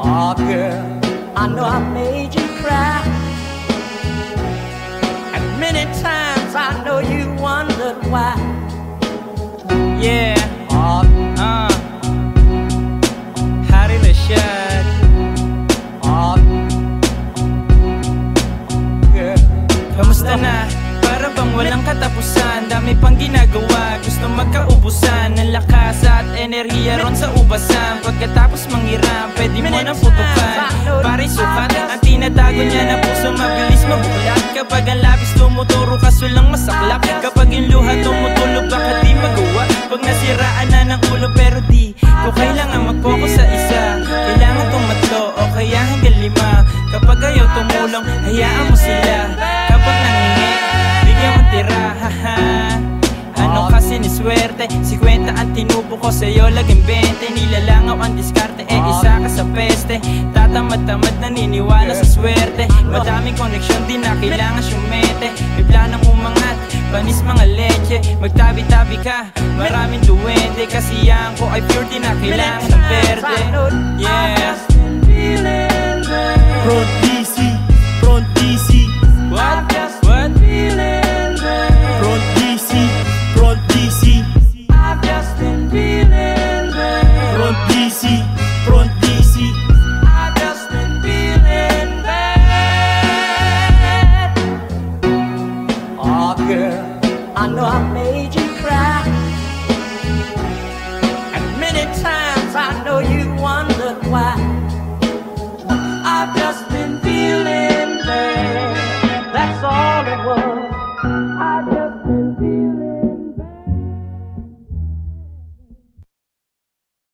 Oh girl, I know I made you cry, and many times I know you wondered why. Yeah, Oh, Hari Rashad. oh, girl, Kamusta na? Para bang walang katapusan, dami pang ginagawa, gusto magkaubusan ng lakas at enerhiya ron sa ubasan. Pagkatapos manghiram, pwede mo nang putukan, pare sukat ang tinatago niya na puso mabilis mabuklat. Kapag ang labis tumuturo kaso lang masaklap, kapag yung luha tumutulog baka di magawa. Pag nasiraan na ng ulo pero di ko kailangan mag-focus sa isa, kailangan tumatlo o kaya hanggang 5. Kapag ayaw tumulong, hayaan mo sila. Kapag nangingi, bigyan mo tira, haha. Ano kasi ni swerte, 50 ang tinubo ko sa'yo, laging 20. Nilalangaw ang diskarte, isa ka sa peste. Tatamad-tamad naniniwala sa swerte, madaming koneksyon di na kailangan syumete. May planong umangat, panis mga leche, magtabi-tabi ka, maraming duwende. Kasiyahan ko ay pure, di na kailangan ng verde. Yeah. Front DC, Front DC, What? What? Front DC, Front DC, I've just been feeling bad. Front DC.